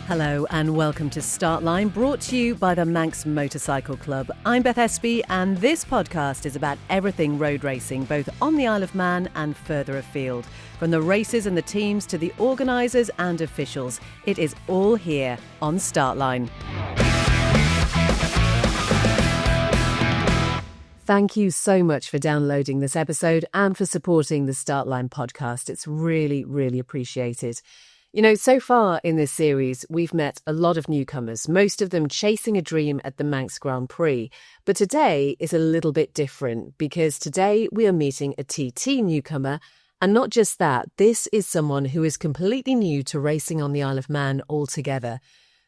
Hello and welcome to Startline, brought to you by the Manx Motorcycle Club. I'm Beth Espy and this podcast is about everything road racing, both on the Isle of Man and further afield. From the races and the teams to the organisers and officials, it is all here on Startline. Thank you so much for downloading this episode and for supporting the Startline podcast. It's really, really appreciated. You know, so far in this series, we've met a lot of newcomers, most of them chasing a dream at the Manx Grand Prix. But today is a little bit different because today we are meeting a TT newcomer. And not just that, this is someone who is completely new to racing on the Isle of Man altogether.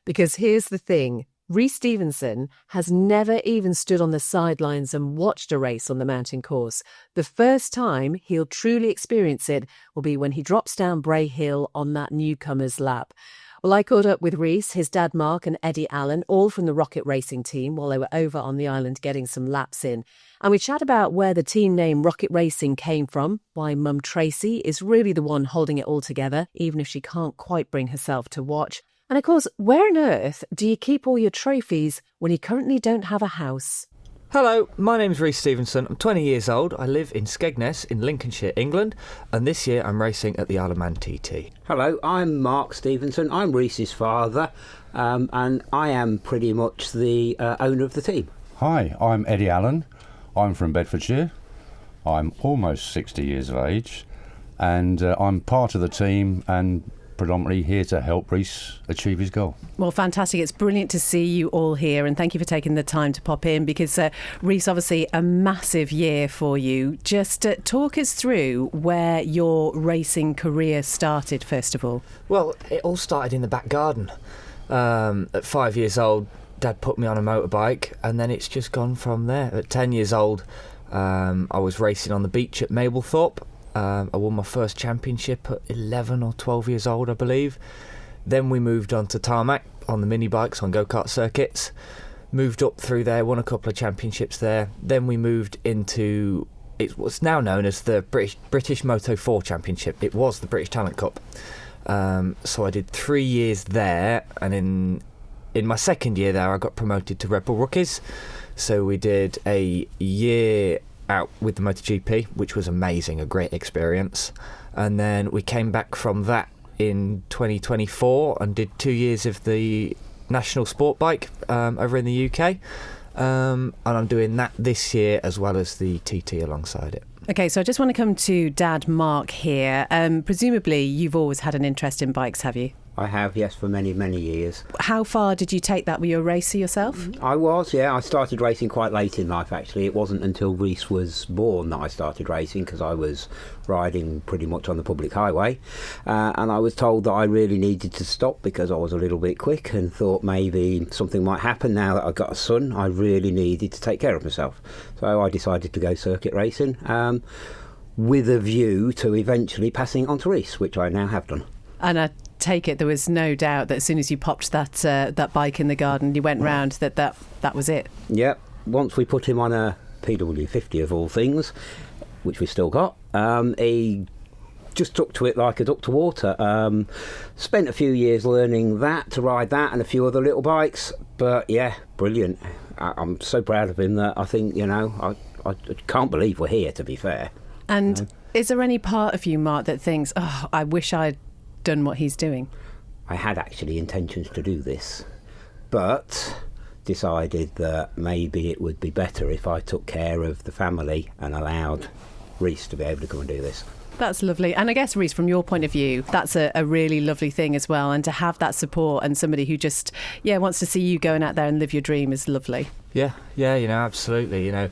Because here's the thing. Rhys Stephenson has never even stood on the sidelines and watched a race on the mountain course. The first time he'll truly experience it will be when he drops down Bray Hill on that newcomer's lap. Well, I caught up with Rhys, his dad Mark and Eddie Allen, all from the Rocket Racing team while they were over on the island getting some laps in. And we chat about where the team name Rocket Racing came from, why Mum Tracey is really the one holding it all together, even if she can't quite bring herself to watch. And of course, where on earth do you keep all your trophies when you currently don't have a house? Hello, my name's Rhys Stevenson. I'm 20 years old. I live in Skegness in Lincolnshire, England, and this year I'm racing at the Isle of Man TT. Hello, I'm Mark Stevenson. I'm Rhys's father, and I am pretty much the owner of the team. Hi, I'm Eddie Allen. I'm from Bedfordshire. I'm almost 60 years of age, and I'm part of the team and predominantly here to help Rhys achieve his goal. Well, fantastic. It's brilliant to see you all here and thank you for taking the time to pop in because Rhys, obviously a massive year for you. Just talk us through where your racing career started, first of all. Well, it all started in the back garden. At 5 years old, Dad put me on a motorbike and then it's just gone from there. At 10 years old, I was racing on the beach at Mablethorpe. I won my first championship at 11 or 12 years old, I believe. Then we moved on to tarmac on the mini bikes on go-kart circuits. Moved up through there, won a couple of championships there. Then we moved into what's now known as the British Moto 4 Championship. It was the British Talent Cup. So I did 3 years there, and in my second year there I got promoted to Red Bull Rookies. So we did a year out with the MotoGP, which was amazing, a great experience. And then we came back from that in 2024 and did 2 years of the National Sport Bike over in the UK. And I'm doing that this year as well as the TT alongside it. Okay, so I just want to come to Dad Mark here. Presumably you've always had an interest in bikes, have you? I have, yes, for many, many years. How far did you take that? Were you a racer yourself? I was, yeah. I started racing quite late in life, actually. It wasn't until Rhys was born that I started racing because I was riding pretty much on the public highway. And I was told that I really needed to stop because I was a little bit quick and thought maybe something might happen now that I've got a son. I really needed to take care of myself. So I decided to go circuit racing with a view to eventually passing on to Rhys, which I now have done. And I take it there was no doubt that as soon as you popped that bike in the garden, you went round, that was it. Yep. Once we put him on a PW50 of all things, which we've still got, he just took to it like a duck to water. Spent a few years learning to ride that and a few other little bikes. But yeah, brilliant. I'm so proud of him that I think, I can't believe we're here, to be fair. And is there any part of you, Mark, that thinks, oh, I wish I'd done what he's doing? I had actually intentions to do this, but decided that maybe it would be better if I took care of the family and allowed Rhys to be able to come and do this. That's lovely. And I guess, Rhys, from your point of view, that's a really lovely thing as well. And to have that support and somebody who just, wants to see you going out there and live your dream is lovely. Yeah, absolutely.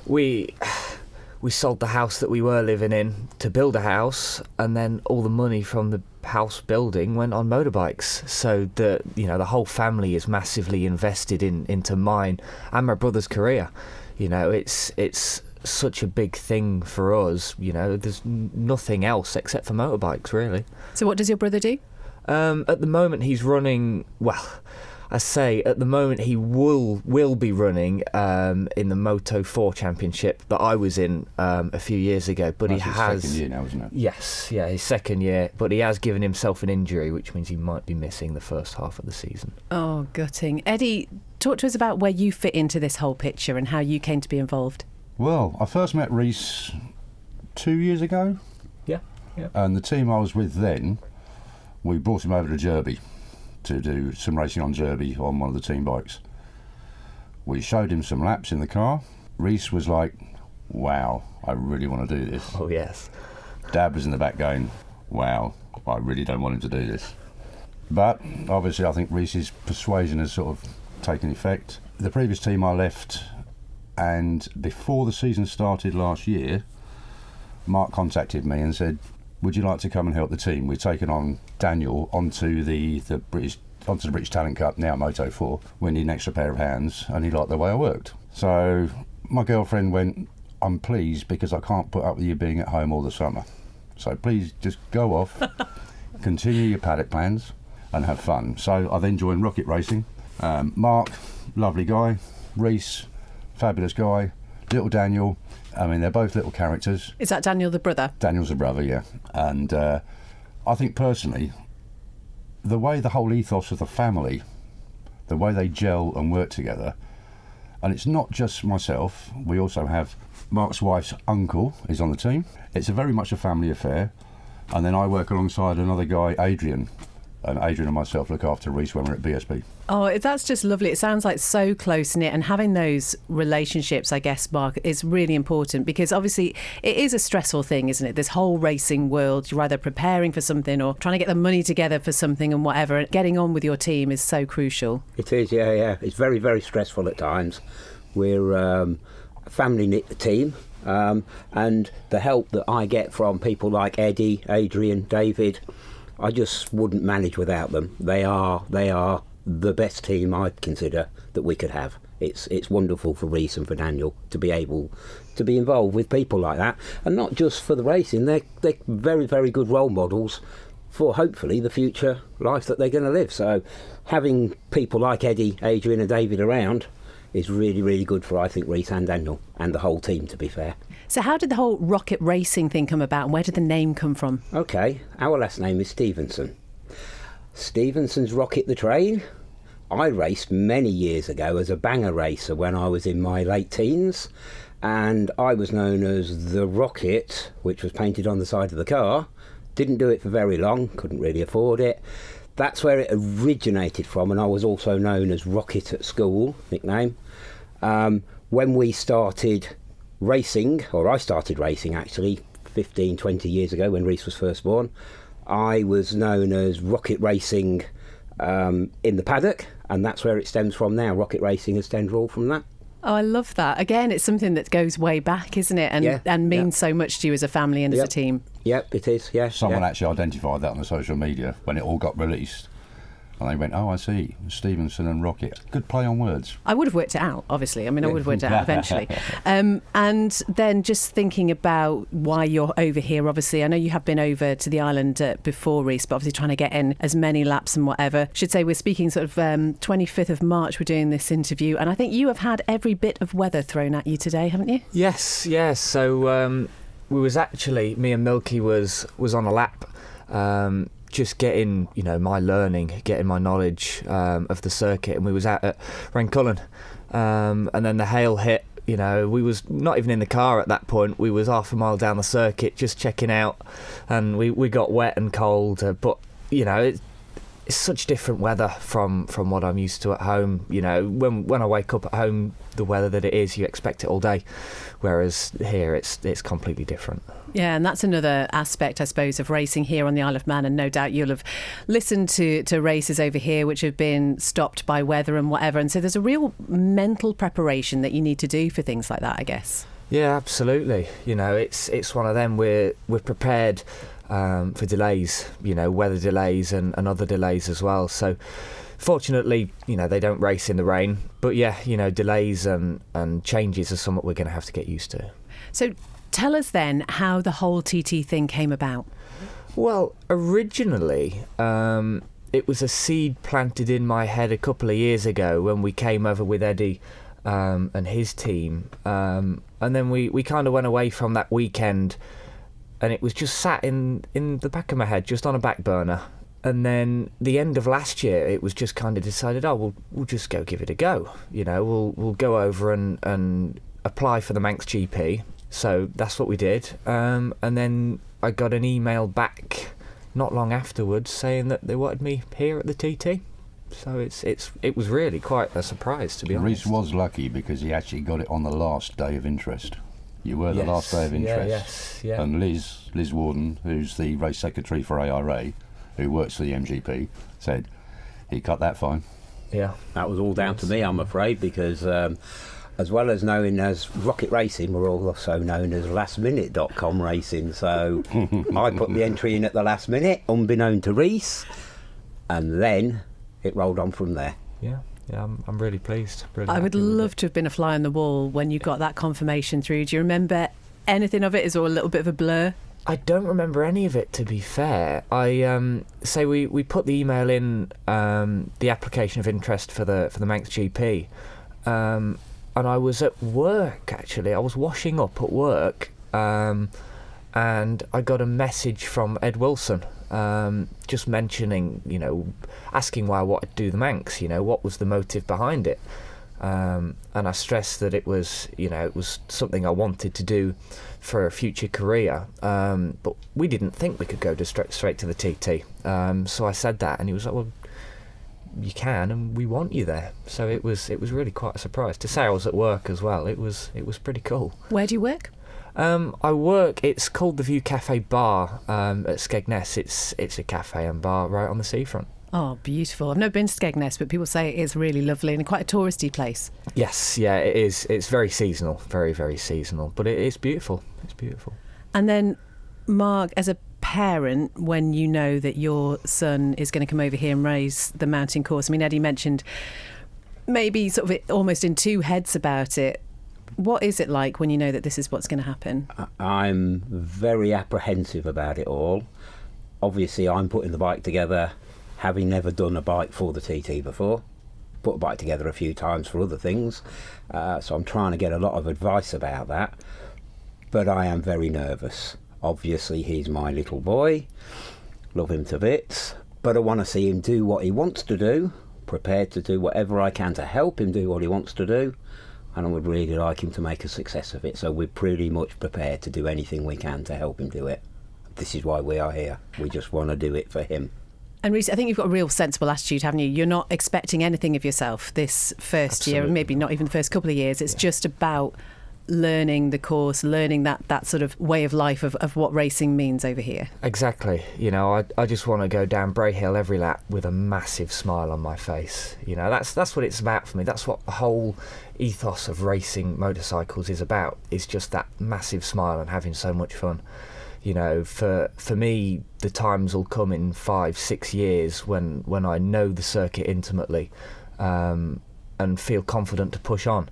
We sold the house that we were living in to build a house, and then all the money from the house building went on motorbikes. So the whole family is massively invested into mine and my brother's career. It's such a big thing for us. There's nothing else except for motorbikes, really. So what does your brother do? At the moment, he's running. Well, I say at the moment he will be running in the Moto 4 Championship that I was in a few years ago. But That's he has his second year now, isn't it? Yes, yeah, his second year. But he has given himself an injury, which means he might be missing the first half of the season. Oh, gutting. Eddie, talk to us about where you fit into this whole picture and how you came to be involved. Well, I first met Rhys 2 years ago. Yeah. And the team I was with then, we brought him over to Derby to do some racing on Derby on one of the team bikes. We showed him some laps in the car. Rhys was like, wow, I really want to do this. Oh, yes. Dad was in the back going, wow, I really don't want him to do this. But obviously I think Rhys's persuasion has sort of taken effect. The previous team I left, and before the season started last year, Mark contacted me and said, would you like to come and help the team? We've taken on Daniel onto the British Talent Cup, now Moto 4. We need an extra pair of hands, and he liked the way I worked. So my girlfriend went, I'm pleased because I can't put up with you being at home all the summer. So please just go off, continue your paddock plans and have fun. So I then joined Rocket Racing. Mark, lovely guy. Rhys, fabulous guy. Little Daniel, I mean, they're both little characters. Is that Daniel the brother? Daniel's the brother, yeah. And I think personally, the way the whole ethos of the family, the way they gel and work together, and it's not just myself, we also have Mark's wife's uncle is on the team. It's very much a family affair. And then I work alongside another guy, Adrian. And Adrian and myself look after Rhys when we're at BSB. Oh, that's just lovely. It sounds like so close-knit, and having those relationships, I guess, Mark, is really important because obviously it is a stressful thing, isn't it? This whole racing world, you're either preparing for something or trying to get the money together for something and whatever. And getting on with your team is so crucial. It is, yeah. It's very, very stressful at times. We're a family-knit team. And the help that I get from people like Eddie, Adrian, David, I just wouldn't manage without them. They are the best team I'd consider that we could have. It's wonderful for Rhys and for Daniel to be able to be involved with people like that, and not just for the racing. They're very, very good role models for hopefully the future life that they're going to live. So having people like Eddie, Adrian and David around is really, really good for, I think, Rhys and Daniel and the whole team, to be fair. So how did the whole rocket racing thing come about, and where did the name come from? OK, our last name is Stevenson. Stevenson's Rocket the Train. I raced many years ago as a banger racer when I was in my late teens, and I was known as the Rocket, which was painted on the side of the car. Didn't do it for very long, couldn't really afford it. That's where it originated from, and I was also known as Rocket at school, nickname. When we started racing, or I started racing actually 15, 20 years ago when Rhys was first born, I was known as Rocket Racing in the paddock, and that's where it stems from now. Rocket Racing has stemmed all from that. Oh, I love that. Again, it's something that goes way back, isn't it? And means so much to you as a family and as a team. Yep, it is, yeah. Someone actually identified that on the social media when it all got released. And they went, oh, I see, Stevenson and Rocket. Good play on words. I would have worked it out, obviously. I mean, I would have worked it out eventually. And then just thinking about why you're over here, obviously, I know you have been over to the island before, Rhys, but obviously trying to get in as many laps and whatever. Should say we're speaking sort of 25th of March, we're doing this interview, and I think you have had every bit of weather thrown at you today, haven't you? Yes. So we was actually, me and Milky was on a lap, just getting, my learning, getting my knowledge of the circuit, and we was out at Rancullen, and then the hail hit. We was not even in the car at that point. We was half a mile down the circuit just checking out, and we got wet and cold, but it's such different weather from what I'm used to at home. When I wake up at home, the weather that it is, you expect it all day, whereas here it's completely different. Yeah, and that's another aspect, I suppose, of racing here on the Isle of Man, and no doubt you'll have listened to races over here which have been stopped by weather and whatever, and so there's a real mental preparation that you need to do for things like that, I guess. Yeah, absolutely. It's one of them. We're prepared for delays, weather delays and other delays as well. So fortunately, they don't race in the rain, but delays and changes are something we're going to have to get used to. So tell us then how the whole TT thing came about. Well, originally, it was a seed planted in my head a couple of years ago when we came over with Eddie and his team, and then we kind of went away from that weekend, and it was just sat in the back of my head, just on a back burner. And then the end of last year, it was just kind of decided, we'll just go give it a go. We'll go over and apply for the Manx GP. So that's what we did. And then I got an email back not long afterwards saying that they wanted me here at the TT. So it was really quite a surprise, to be honest. Rhys was lucky because he actually got it on the last day of interest. You were the last day of interest. Yeah. And Liz Warden, who's the race secretary for ARA, who works for the MGP, said he cut that fine. Yeah. That was all down to me, I'm afraid, because as well as known as Rocket Racing, we're also known as lastminute.com racing. So I put the entry in at the last minute, unbeknown to Rhys, and then it rolled on from there. Yeah, I'm really pleased. Really I would love to have been a fly on the wall when you got that confirmation through. Do you remember anything of it? Is it all a little bit of a blur? I don't remember any of it, to be fair. I say we put the email in, the application of interest for the Manx GP, and I was at work, actually. I was washing up at work, and I got a message from Ed Wilson, just mentioning, asking why I wanted to do the Manx, what was the motive behind it. And I stressed that it was something I wanted to do for a future career, but we didn't think we could go straight to the TT. So I said that, and he was like, "Well, you can, and we want you there." So it was really quite a surprise to say I was at work as well. It was pretty cool. Where do you work? I work. It's called the View Cafe Bar at Skegness. It's a cafe and bar right on the seafront. Oh, beautiful. I've never been to Skegness, but people say it is really lovely and quite a touristy place. Yes, yeah, it is. It's very seasonal, very, very seasonal, but it is beautiful. It's beautiful. And then, Mark, as a parent, when you know that your son is going to come over here and race the mountain course, I mean, Eddie mentioned maybe sort of almost in two heads about it. What is it like when you know that this is what's going to happen? I'm very apprehensive about it all. Obviously, I'm putting the bike together, having never done a bike for the TT before. Put a bike together a few times for other things, so I'm trying to get a lot of advice about that. But I am very nervous. Obviously, he's my little boy, love him to bits, but I want to see him do what he wants to do, prepared to do whatever I can to help him do what he wants to do, and I would really like him to make a success of it. So we're pretty much prepared to do anything we can to help him do it. This is why we are here. We just want to do it for him. And Rhys, I think you've got a real sensible attitude, haven't you? You're not expecting anything of yourself this first year, and maybe not even the first couple of years. It's just about learning the course, learning that sort of way of life of what racing means over here. Exactly. I just want to go down Bray Hill every lap with a massive smile on my face. That's what it's about for me. That's what the whole ethos of racing motorcycles is about, is just that massive smile and having so much fun. For me, the times will come in 5-6 years when I know the circuit intimately, and feel confident to push on.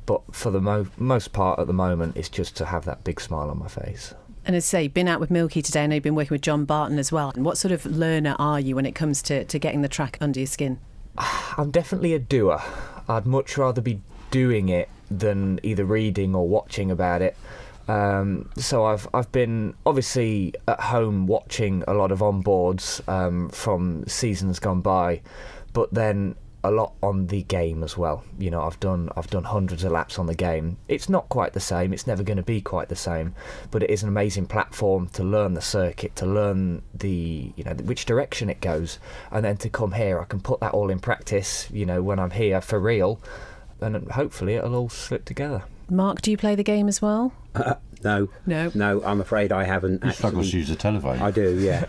But for the most part at the moment, it's just to have that big smile on my face. And as I say, been out with Milky today, and you've been working with John Barton as well. And what sort of learner are you when it comes to getting the track under your skin? I'm definitely a doer. I'd much rather be doing it than either reading or watching about it. So I've been obviously at home watching a lot of onboards from seasons gone by, but then a lot on the game as well. I've done hundreds of laps on the game. It's not quite the same. It's never going to be quite the same, but it is an amazing platform to learn the circuit, to learn which direction it goes, and then to come here, I can put that all in practice. When I'm here for real, and hopefully it'll all slip together. Mark, do you play the game as well? No, I'm afraid I haven't. You struggle to use the telephone. I do, yeah.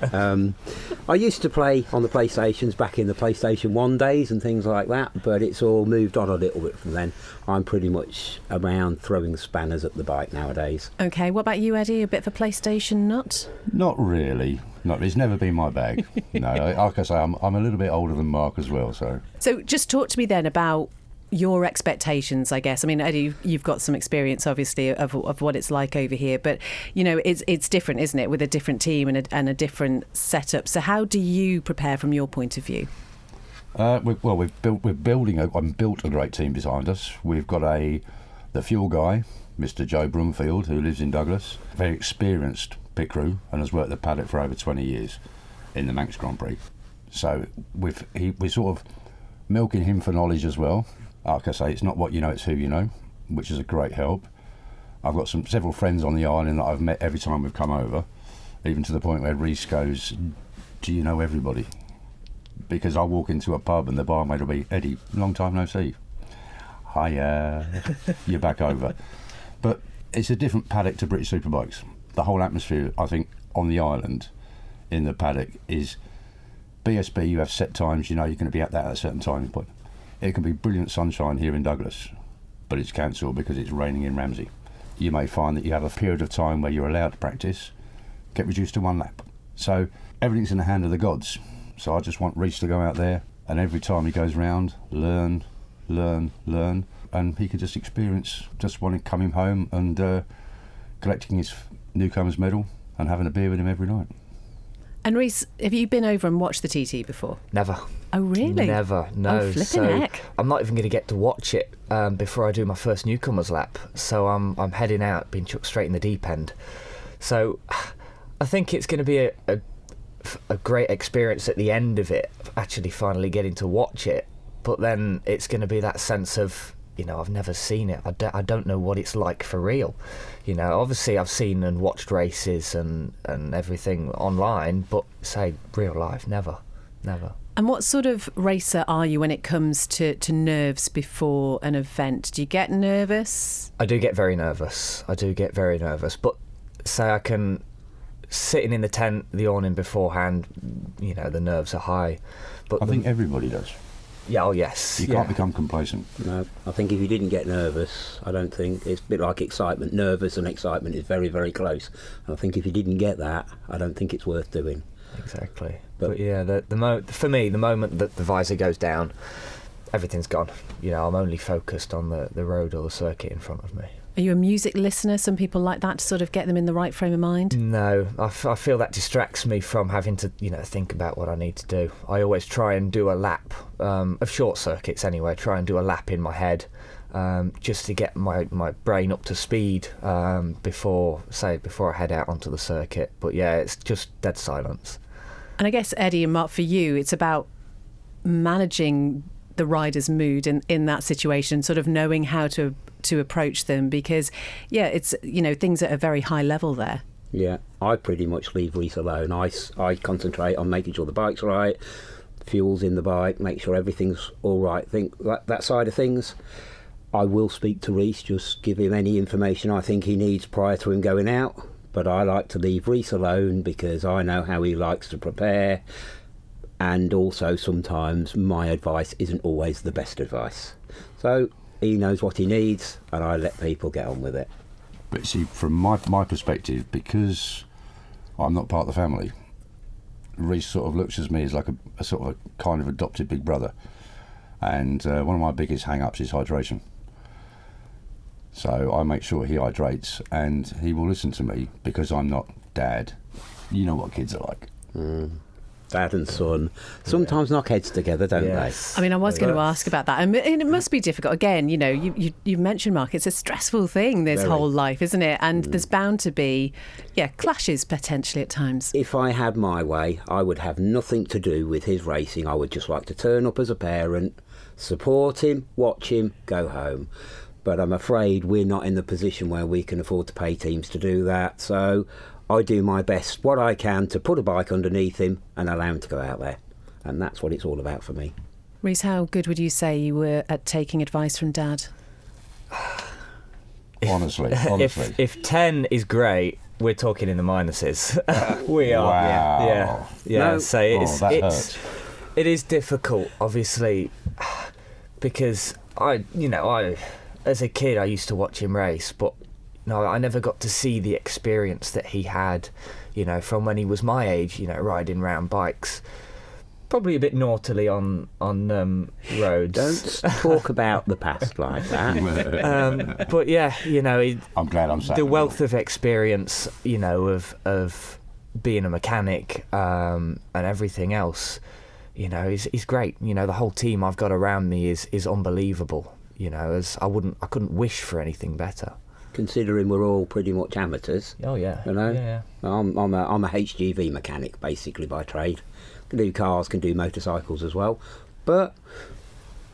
I used to play on the PlayStations back in the PlayStation 1 days and things like that, but it's all moved on a little bit from then. I'm pretty much around throwing spanners at the bike nowadays. OK, what about you, Eddie? A bit of a PlayStation nut? Not really. It's never been my bag. No, like I say, I'm a little bit older than Mark as well. So just talk to me then about your expectations, I guess. I mean, Eddie, you've got some experience, obviously, of what it's like over here, but it's different, isn't it, with a different team and a different setup. So how do you prepare from your point of view? We've built a great team behind us. We've got the fuel guy, Mr. Joe Broomfield, who lives in Douglas, very experienced pit crew, and has worked the paddock for over 20 years in the Manx Grand Prix. So we're sort of milking him for knowledge as well. Like I say, it's not what you know, it's who you know, which is a great help. I've got several friends on the island that I've met every time we've come over, even to the point where Rhys goes, "Do you know everybody?" Because I walk into a pub and the barmaid will be, "Eddie, long time no see." "Hiya, you're back over." But it's a different paddock to British Superbikes. The whole atmosphere, I think, on the island, in the paddock, is BSB. You have set times, you know you're going to be at that at a certain time. But it can be brilliant sunshine here in Douglas, but it's cancelled because it's raining in Ramsey. You may find that you have a period of time where you're allowed to practice, get reduced to 1 lap. So everything's in the hand of the gods. So I just want Rhys to go out there, and every time he goes round, learn, and he could just experience just wanting coming home and collecting his newcomer's medal and having a beer with him every night. And Rhys, have you been over and watched the TT before? Never. Oh, really? Never, no. Oh, flipping heck. I'm not even going to get to watch it before I do my first newcomer's lap. So I'm heading out, being chucked straight in the deep end. So I think it's going to be a great experience at the end of it, actually finally getting to watch it. But then it's going to be that sense of, I've never seen it. I don't know what it's like for real. Obviously I've seen and watched races and everything online, but say real life, never. And what sort of racer are you when it comes to nerves before an event? Do you get nervous? I do get very nervous. But say I can, sitting in the tent, the awning beforehand, the nerves are high. But I think everybody does. Yeah, oh yes. You can't become complacent. No, I think if you didn't get nervous, I don't think it's a bit like excitement. Nervous and excitement is very, very close. And I think if you didn't get that, I don't think it's worth doing. Exactly. But yeah, for me, the moment that the visor goes down, everything's gone. I'm only focused on the road or the circuit in front of me. Are you a music listener? Some people like that to sort of get them in the right frame of mind? No, I feel that distracts me from having to, think about what I need to do. I always try and do a lap of short circuits anyway. Try and do a lap in my head just to get my brain up to speed before I head out onto the circuit. But yeah, it's just dead silence. And I guess, Eddie and Mark, for you, it's about managing the rider's mood in that situation, sort of knowing how to approach them, because it's things at a very high level there. Yeah, I pretty much leave Rhys alone. I concentrate on making sure the bike's right, fuel's in the bike, make sure everything's all right. Think that side of things. I will speak to Rhys, just give him any information I think he needs prior to him going out, but I like to leave Rhys alone because I know how he likes to prepare. And also sometimes my advice isn't always the best advice. So he knows what he needs and I let people get on with it. But see, from my perspective, because I'm not part of the family, Rhys sort of looks at me as like a sort of a kind of adopted big brother. And one of my biggest hang-ups is hydration. So I make sure he hydrates and he will listen to me because I'm not dad. You know what kids are like. Dad and son sometimes knock heads together, don't they? I mean, I was going to ask about that, and it must be difficult. Again, you mentioned, Mark, it's a stressful thing, this whole life, isn't it? And there's bound to be, clashes potentially at times. If I had my way, I would have nothing to do with his racing. I would just like to turn up as a parent, support him, watch him, go home. But I'm afraid we're not in the position where we can afford to pay teams to do that. So I do my best, what I can, to put a bike underneath him and allow him to go out there. And that's what it's all about for me. Rhys, how good would you say you were at taking advice from Dad? Honestly. If 10 is great, we're talking in the minuses. We are. Wow. Yeah. No. So it is difficult, obviously, because I as a kid I used to watch him race, but I never got to see the experience that he had, from when he was my age, riding round bikes. probably a bit naughtily on roads. Don't talk about the past like that. But yeah, you know, I'm glad I'm sat the in the wealth middle. of experience, you know, of being a mechanic and everything else, you know, is great. You know, the whole team I've got around me is unbelievable. You know, as I couldn't wish for anything better. Considering we're all pretty much amateurs. Oh yeah, You know, yeah. I'm a HGV mechanic basically by trade. Can do cars, can do motorcycles as well, but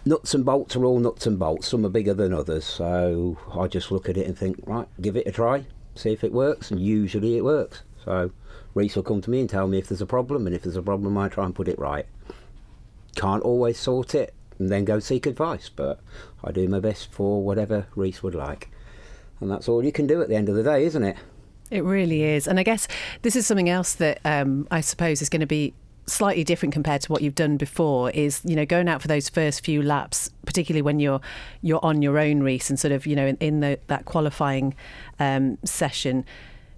nuts and bolts are all nuts and bolts. Some are bigger than others, so I just look at it and think, right, give it a try, see if it works, and usually it works. So Rhys will come to me and tell me if there's a problem, and if there's a problem, I try and put it right. Can't always sort it and then go seek advice, but I do my best for whatever Rhys would like. And that's all you can do at the end of the day, isn't it? It really is. And I guess this is something else that I suppose is going to be slightly different compared to what you've done before, is, you know, going out for those first few laps, particularly when you're on your own, Rhys, and sort of, you know, in that qualifying session,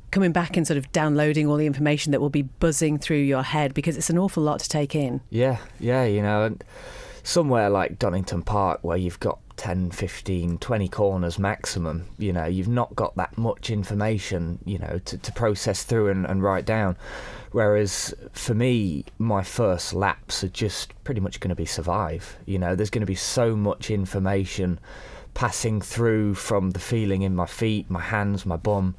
coming back and sort of downloading all the information that will be buzzing through your head, because it's an awful lot to take in. Yeah, you know, and somewhere like Donington Park where you've got 10, 15, 20 corners maximum, you know, you've not got that much information, you know, to process through and write down. Whereas for me, my first laps are just pretty much going to be survive. You know, there's going to be so much information passing through from the feeling in my feet, my hands, my bum.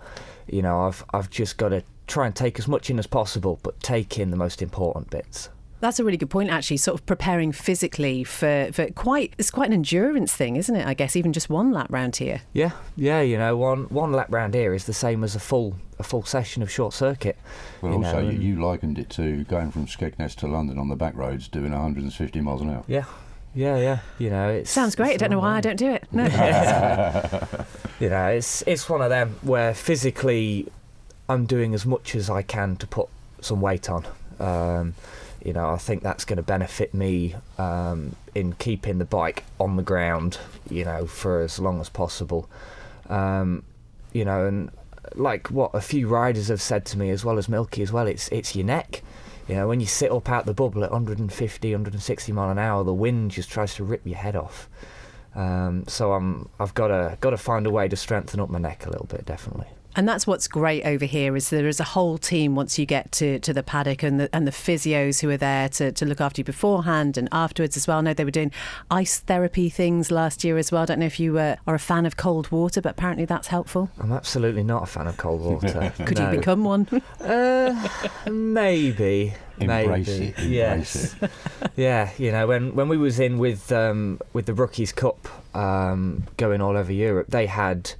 You know, I've just got to try and take as much in as possible, but take in the most important bits. That's a really good point, actually, sort of preparing physically for it's quite an endurance thing, isn't it, I guess, even just one lap round here? Yeah, you know, one lap round here is the same as a full session of short circuit. Well, you also, know, you likened it to going from Skegness to London on the back roads doing 150 miles an hour. Yeah. You know, it Sounds great. I don't know why I don't do it. No. You know, it's one of them where physically I'm doing as much as I can to put some weight on. You know, I think that's going to benefit me in keeping the bike on the ground, you know, for as long as possible. You know, and like what a few riders have said to me, as well as Milky as well, it's your neck. You know, when you sit up out the bubble at 150, 160 mile an hour, the wind just tries to rip your head off. So I've got to find a way to strengthen up my neck a little bit, definitely. And that's what's great over here, is there is a whole team once you get to the paddock, and the physios who are there to look after you beforehand and afterwards as well. I know they were doing ice therapy things last year as well. I don't know if you are a fan of cold water, but apparently that's helpful. I'm absolutely not a fan of cold water. Could No. you become one? Maybe. Embrace it. Yes. Yeah, you know, when we was in with the Rookies Cup going all over Europe, they had,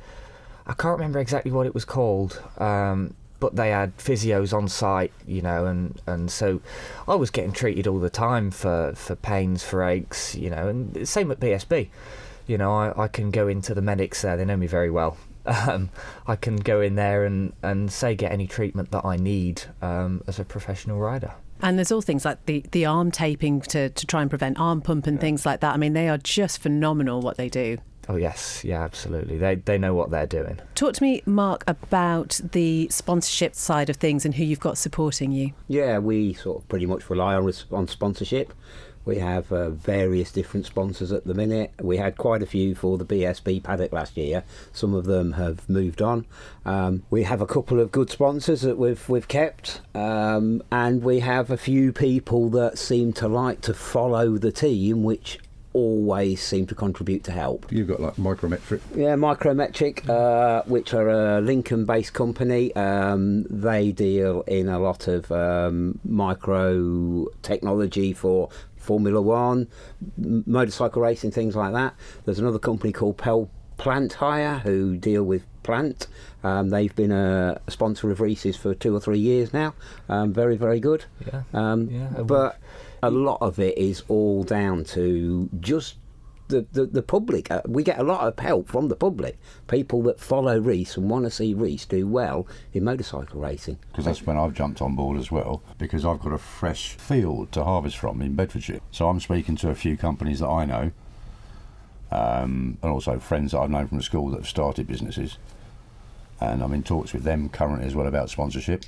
I can't remember exactly what it was called, but they had physios on site, you know, and so I was getting treated all the time for pains, for aches, you know, and same at BSB. You know, I can go into the medics there, they know me very well. I can go in there and say get any treatment that I need as a professional rider. And there's all things like the arm taping to try and prevent arm pump and things like that. I mean, they are just phenomenal what they do. Oh yes, yeah, absolutely. They know what they're doing. Talk to me, Mark, about the sponsorship side of things and who you've got supporting you. Yeah, we sort of pretty much rely on sponsorship. We have various different sponsors at the minute. We had quite a few for the BSB paddock last year. Some of them have moved on. We have a couple of good sponsors that we've kept, and we have a few people that seem to like to follow the team, which always seem to contribute to help. You've got like Micrometric. Yeah, Micrometric, which are a Lincoln-based company. They deal in a lot of micro technology for Formula One, motorcycle racing, things like that. There's another company called Plant Hire who deal with plant. They've been a sponsor of Rhys's for 2 or 3 years now. Very, very good. Yeah. But a lot of it is all down to just the public. We get a lot of help from the public. People that follow Rhys and want to see Rhys do well in motorcycle racing. Because that's when I've jumped on board as well, because I've got a fresh field to harvest from in Bedfordshire. So I'm speaking to a few companies that I know, and also friends that I've known from the school that have started businesses. And I'm in talks with them currently as well about sponsorship.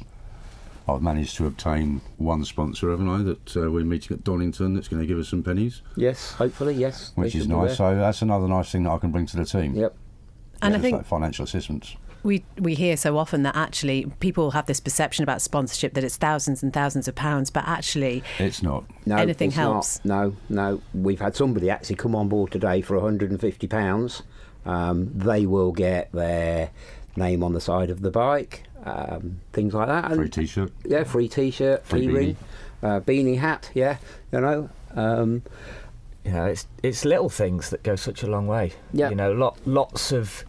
I've managed to obtain one sponsor, haven't I, that we're meeting at Donington that's going to give us some pennies. Yes, hopefully, yes. Which is nice. So that's another nice thing that I can bring to the team. Yep. And I Just think like financial assistance. we hear so often that actually people have this perception about sponsorship that it's thousands and thousands of pounds, but actually It's not. No, anything it's helps. not. No. We've had somebody actually come on board today for £150. They will get their name on the side of the bike, things like that. Free T-shirt. Yeah, free T-shirt, Free key-ring, beanie hat, yeah, you know. You know, it's little things that go such a long way. Yeah. You know, lots of,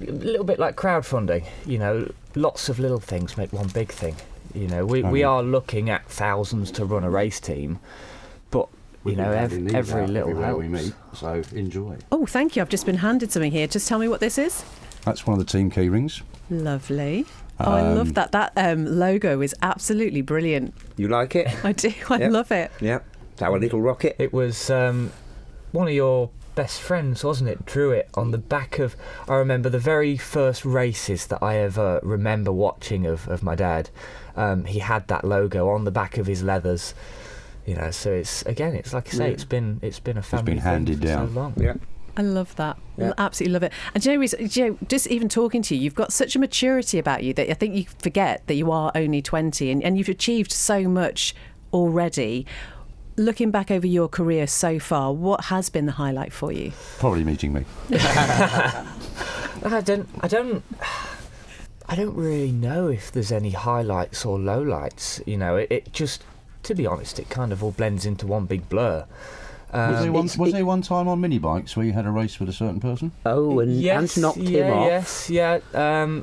a little bit like crowdfunding. You know, lots of little things make one big thing. You know, we are looking at thousands to run a race team, but you know, every little helps. we meet, so enjoy. Oh, thank you. I've just been handed something here. Just tell me what this is. That's one of the team key rings. Lovely. Oh, I love that. That logo is absolutely brilliant. You like it? I do. I Yep. love it. Yep. It's our little rocket. It was one of your best friends, wasn't it? Drew it on the back of. I remember the very first races that I ever remember watching of my dad. He had that logo on the back of his leathers. You know, so it's like I say, Yeah. it's been a family been handed thing for down. so long. Yeah. I love that. Yeah. Absolutely love it. And do you know, Rhys, just even talking to you, you've got such a maturity about you that I think you forget that you are only 20 and you've achieved so much already. Looking back over your career so far, what has been the highlight for you? Probably meeting me. I don't really know if there's any highlights or lowlights. You know, it just, to be honest, it kind of all blends into one big blur. Was there one time on mini bikes where you had a race with a certain person? Oh, and knocked him off.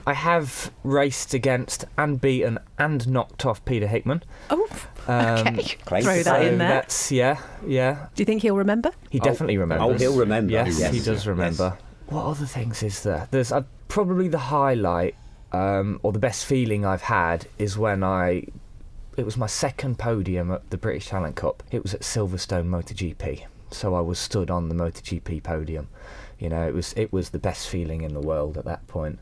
I have raced against and beaten and knocked off Peter Hickman. Oh, okay. Great. Throw that in there. That's yeah. Do you think he'll remember? He definitely remembers. Oh, he'll remember. Yes, Yes. he does remember. What other things is there? There's probably the highlight or the best feeling I've had is when it was my second podium at the British Talent Cup. It was at Silverstone MotoGP, so I was stood on the MotoGP podium. You know, it was the best feeling in the world at that point.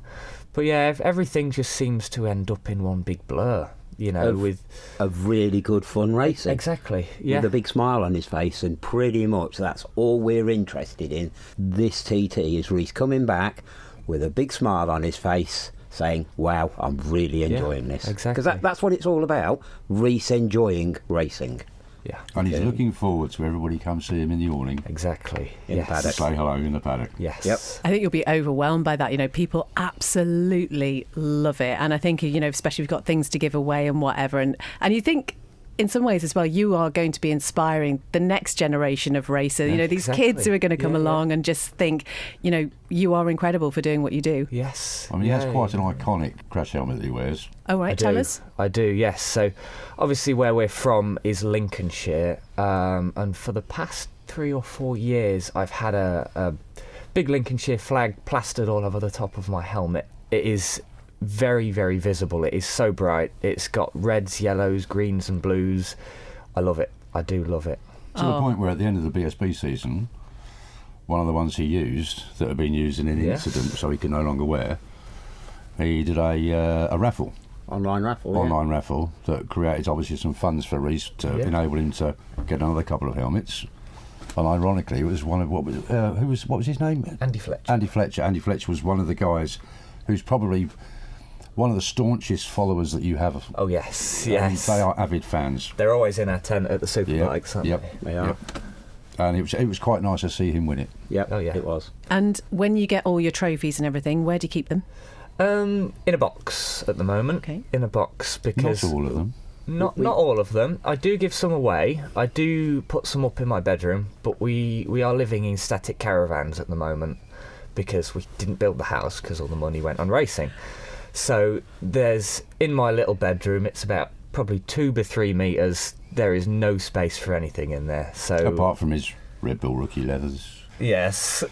But yeah, everything just seems to end up in one big blur. You know, with really good fun racing. Exactly. Yeah. With a big smile on his face, and pretty much that's all we're interested in. This TT is Rhys coming back with a big smile on his face, saying, wow, I'm really enjoying this. Exactly. Because that's what it's all about, Rhys enjoying racing. Yeah. And he's looking forward to everybody come see him in the awning. Exactly. In the Yes. paddock. Say hello in the paddock. Yes. Yep. I think you'll be overwhelmed by that. You know, people absolutely love it. And I think, you know, especially if you've got things to give away and whatever. And you think, in some ways as well, you are going to be inspiring the next generation of racers. You know, these Exactly. kids who are going to come Yeah, along and just think, you know, you are incredible for doing what you do. Yes. I mean, he has quite an iconic crash helmet that he wears. Oh, right, tell us. I do, yes. So, obviously, where we're from is Lincolnshire, and for the past 3 or 4 years, I've had a big Lincolnshire flag plastered all over the top of my helmet. It is very, very visible. It is so bright. It's got reds, yellows, greens, and blues. I love it. I do love it. To the point where at the end of the BSB season, one of the ones he used that had been used in an incident, so he could no longer wear, he did a raffle. Online raffle. Online raffle that created obviously some funds for Rhys to enable him to get another couple of helmets. And ironically, it was one of what was his name? Andy Fletcher. Andy Fletcher. Andy Fletcher was one of the guys who's probably one of the staunchest followers that you have. Oh, yes, And yes. they are avid fans. They're always in our tent at the Superbikes, aren't they? They are. Yep. And it was quite nice to see him win it. Yep. Oh, yeah. It was. And when you get all your trophies and everything, where do you keep them? In a box at the moment. Okay. In a box because Not all of them. Not all of them. I do give some away. I do put some up in my bedroom, but we are living in static caravans at the moment because we didn't build the house because all the money went on racing. So there's, in my little bedroom, it's about probably 2 by 3 metres. There is no space for anything in there. So Apart from his Red Bull rookie leathers, yes.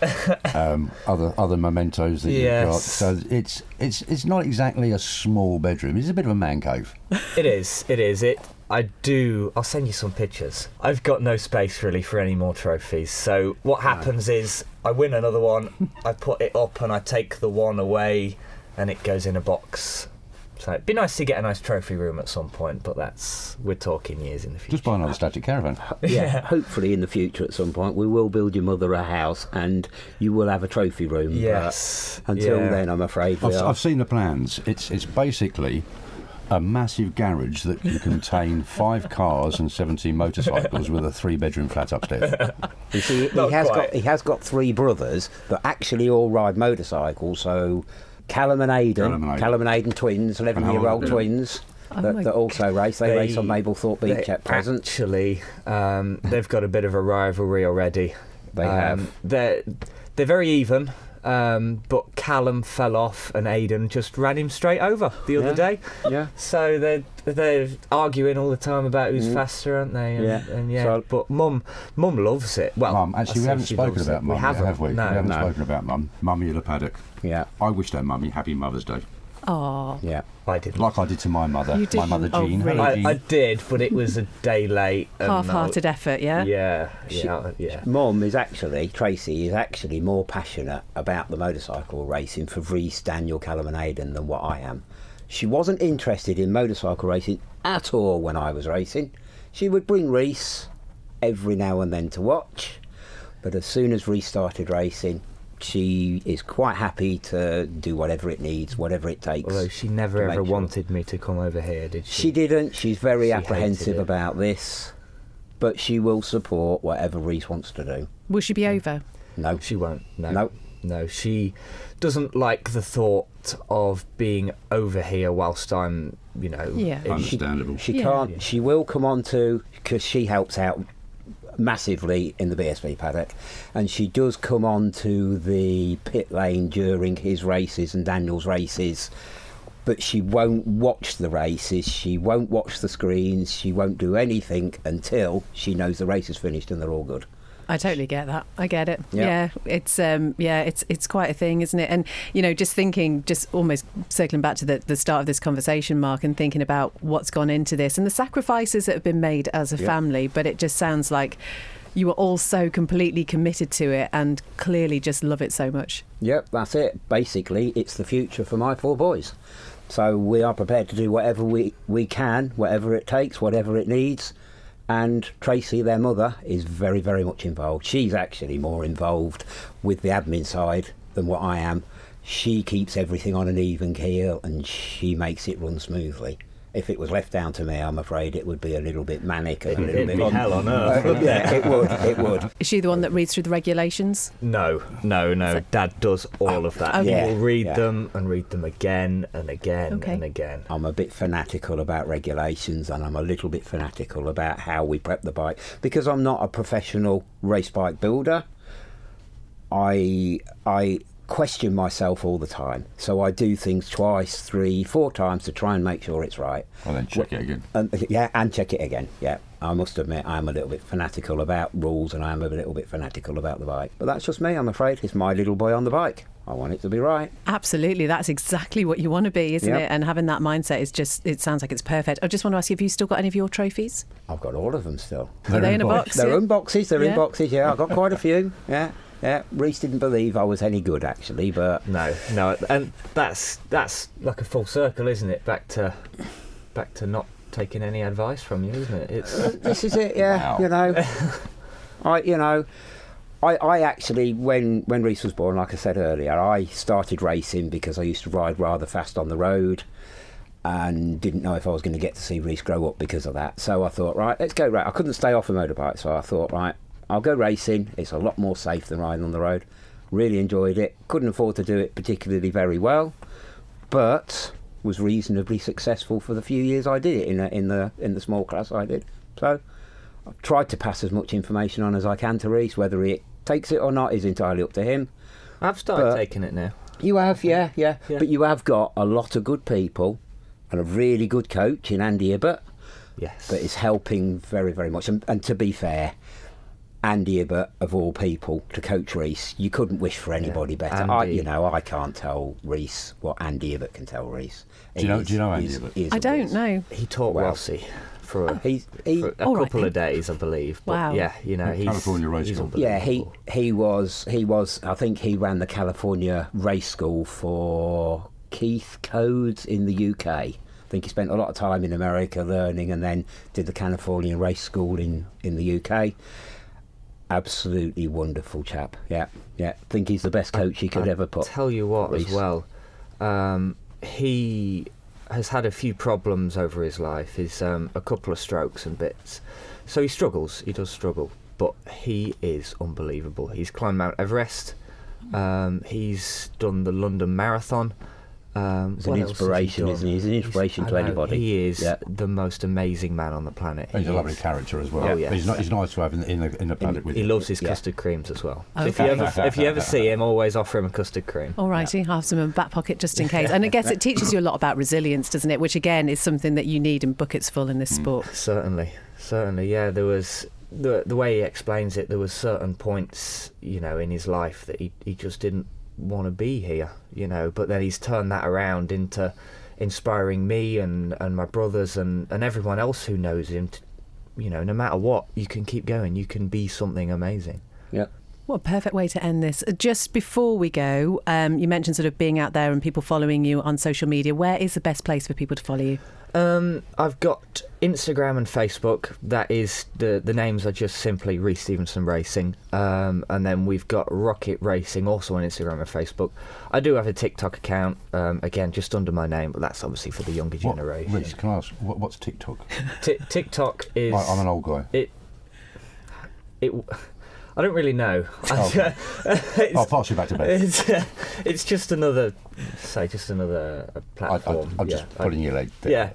other mementos that you've got. So it's not exactly a small bedroom. It's a bit of a man cave. It is. I'll send you some pictures. I've got no space really for any more trophies. So what happens is I win another one, I put it up and I take the one away and it goes in a box So it'd be nice to get a nice trophy room at some point, but we're talking years in the future. Just buy another static caravan. Yeah, hopefully in the future at some point we will build your mother a house and you will have a trophy room. Yes. But until then, I'm afraid I've seen the plans. It's basically a massive garage that can contain 5 cars and 17 motorcycles with a 3-bedroom flat upstairs. You see, he has got 3 brothers that actually all ride motorcycles. So Callum and Aidan twins, 11-year-old twins. That also race. They race on Mablethorpe Beach at present. Actually, they've got a bit of a rivalry already. They have. They're very even. But Callum fell off and Aidan just ran him straight over the other day. Yeah. So they're arguing all the time about who's faster, aren't they? But Mum loves it. Well, Mum, actually, we haven't spoken about Mum yet, have we? No, we haven't spoken about Mum. Mummy in a paddock. Yeah. I wished our Mummy happy Mother's Day. Oh. Yeah. I didn't. Like I did to my mother. You did? My mother, Oh, Jean. really? Hello, Jean. I did, but it was a day late. Half-hearted effort, yeah? Yeah. Mum Tracey is actually more passionate about the motorcycle racing for Rhys, Daniel, Callum and Aidan than what I am. She wasn't interested in motorcycle racing at all when I was racing. She would bring Rhys every now and then to watch, but as soon as Rhys started racing, she is quite happy to do whatever it needs, whatever it takes. Although she never ever wanted me to come over here, did she? She didn't. She's very She apprehensive hated it. about this, but she will support whatever Rhys wants to do. Will she be over? No. She won't. No. No. No, she doesn't like the thought of being over here whilst I'm, Yeah. Understandable. She Yeah. can't. Yeah. She will come on to, because she helps out massively in the BSV paddock, and she does come on to the pit lane during his races and Daniel's races, but she won't watch the races, she won't watch the screens, she won't do anything until she knows the race is finished and they're all good. I totally get that. I get it. Yeah. It's quite a thing, isn't it? And just thinking, just almost circling back to the start of this conversation, Mark, and thinking about what's gone into this and the sacrifices that have been made as a family. But it just sounds like you were all so completely committed to it and clearly just love it so much. Yep, that's it. Basically, it's the future for my 4 boys. So we are prepared to do whatever we can, whatever it takes, whatever it needs. And Tracey, their mother, is very, very much involved. She's actually more involved with the admin side than what I am. She keeps everything on an even keel and she makes it run smoothly. If it was left down to me, I'm afraid it would be a little bit manic and a little bit hell on earth. yeah, it would. Is she the one that reads through the regulations? No. Dad does all of that. Okay. He will read them and read them again and again Okay. and again. I'm a bit fanatical about regulations and I'm a little bit fanatical about how we prep the bike. Because I'm not a professional race bike builder, I question myself all the time. So I do things 2, 3, 4 times to try and make sure it's right. Well, then check it again. And check it again. Yeah, I must admit I'm a little bit fanatical about rules and I'm a little bit fanatical about the bike. But that's just me, I'm afraid. It's my little boy on the bike. I want it to be right. Absolutely. That's exactly what you want to be, isn't Yep. it? And having that mindset is just, it sounds like it's perfect. I just want to ask you, have you still got any of your trophies? I've got all of them still. Are they in a box? They're Yeah? in boxes, they're in Yeah. boxes, yeah. I've got quite a few, yeah. Rhys didn't believe I was any good, actually, but... No, and that's like a full circle, isn't it? Back to not taking any advice from you, isn't it? It's This is it, yeah, Wow. I actually, when Rhys was born, like I said earlier, I started racing because I used to ride rather fast on the road and didn't know if I was going to get to see Rhys grow up because of that. So I thought, right, let's go I couldn't stay off a motorbike, so I thought, right, I'll go racing. It's a lot more safe than riding on the road. Really enjoyed it. Couldn't afford to do it particularly very well, but was reasonably successful for the few years I did it in the small class I did. So I've tried to pass as much information on as I can to Rhys. Whether he takes it or not is entirely up to him. I've started But- taking it now. You have, yeah. Yeah. But you have got a lot of good people and a really good coach in Andy Ibbott Yes. that is helping very, very much. And to be fair, Andy Ibbott, of all people, to coach Rhys, you couldn't wish for anybody better. Andy. I can't tell Rhys what Andy Ibbott can tell Rhys. Do you know Andy Ibbott? I don't know. He taught Wow. Rossi for a All right, couple then. of days, I believe. But Wow. yeah, he's California Race he's School. Yeah, unbelievable. he was. I think he ran the California Race School for Keith codes in the UK. I think he spent a lot of time in America learning, and then did the Californian race school in the UK. Absolutely wonderful chap. Yeah. I think he's the best coach he could ever put. Tell you what, Rhys. as well, he has had a few problems over his life. He's a couple of strokes and bits, so he does struggle, but he is unbelievable. He's climbed Mount Everest, he's done the London Marathon. He's an inspiration, isn't he? He's an inspiration to anybody. He is the most amazing man on the planet. He's a lovely character as well. Oh, yes. He's nice to have in the paddock with He you. loves his custard creams as well. Okay. If you ever see him, always offer him a custard cream. All righty, I'll have some in my back pocket just in case. And I guess it teaches you a lot about resilience, doesn't it? Which again is something that you need in buckets full in this sport. Certainly. Yeah, there was the way he explains it. There was certain points, in his life that he just didn't want to be here, but then he's turned that around into inspiring me and my brothers and everyone else who knows him to, no matter what, you can keep going, you can be something amazing. Yeah. What a perfect way to end this. Just before we go, you mentioned sort of being out there and people following you on social media. Where is the best place for people to follow you? I've got Instagram and Facebook. That is the names are just simply Rhys Stevenson Racing, and then we've got Rocket Racing also on Instagram and Facebook. I do have a TikTok account, again just under my name, but that's obviously for the younger generation. Rhys, can I ask what's TikTok? TikTok is. I'm an old guy. I don't really know. Okay. I'll pass you back to Beth. It's just another platform. I'm just putting your leg there.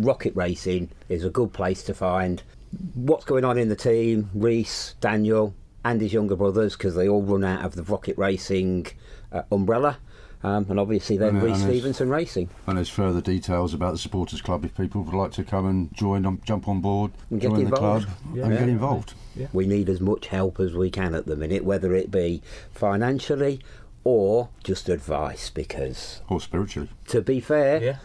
Rocket Racing is a good place to find what's going on in the team. Rhys, Daniel, and his younger brothers, because they all run out of the Rocket Racing umbrella. And obviously then Rhys Stevenson Racing. And there's further details about the supporters club if people would like to come and jump on board, and join the club and get involved. Yeah. We need as much help as we can at the minute, whether it be financially or just advice, or spiritually. To be fair,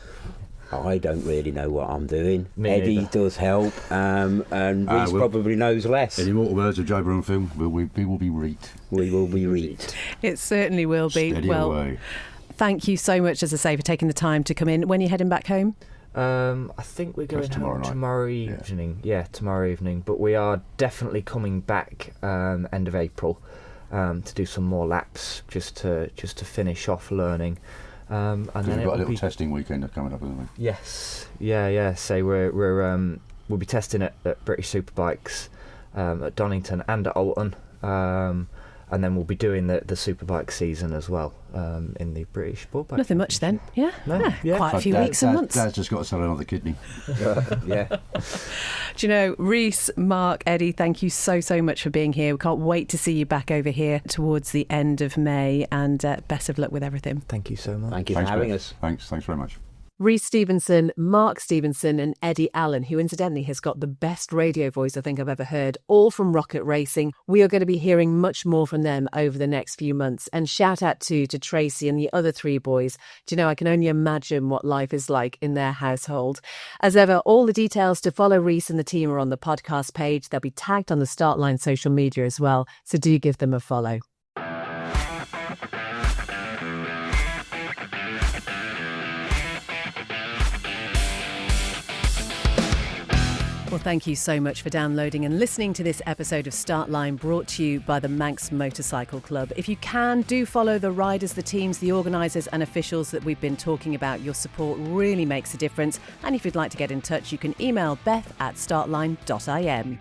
I don't really know what I'm doing. Eddie does help, and Rhys probably knows less. In immortal words of Joe Broomfield, we will be reet. We will be reet. It certainly will be. Steady away. Thank you so much, as I say, for taking the time to come in. When are you heading back home? I think we're going home tomorrow evening. Yeah, tomorrow evening. But we are definitely coming back end of April to do some more laps, just to finish off learning. And then we've got a little testing weekend coming up, haven't we? Yes, yeah. So we'll be testing at British Superbikes at Donington and at Alton. And then we'll be doing the Superbike season as well in the British Sportbike. Nothing much then, yeah? Yeah. Quite a few weeks and months. Dad's just got to sell another kidney. Yeah. Do you know, Rhys, Mark, Eddie, thank you so much for being here. We can't wait to see you back over here towards the end of May, and best of luck with everything. Thank you so much. Thank you for having us. Thanks very much. Rhys Stevenson, Mark Stevenson and Eddie Allen, who incidentally has got the best radio voice I think I've ever heard, all from Rocket Racing. We are going to be hearing much more from them over the next few months. And shout out to Tracey and the other three boys. Do you know, I can only imagine what life is like in their household. As ever, all the details to follow Rhys and the team are on the podcast page. They'll be tagged on the Startline social media as well, so do give them a follow. Well, thank you so much for downloading and listening to this episode of Startline, brought to you by the Manx Motorcycle Club. If you can, do follow the riders, the teams, the organisers and officials that we've been talking about. Your support really makes a difference. And if you'd like to get in touch, you can email Beth at startline.im.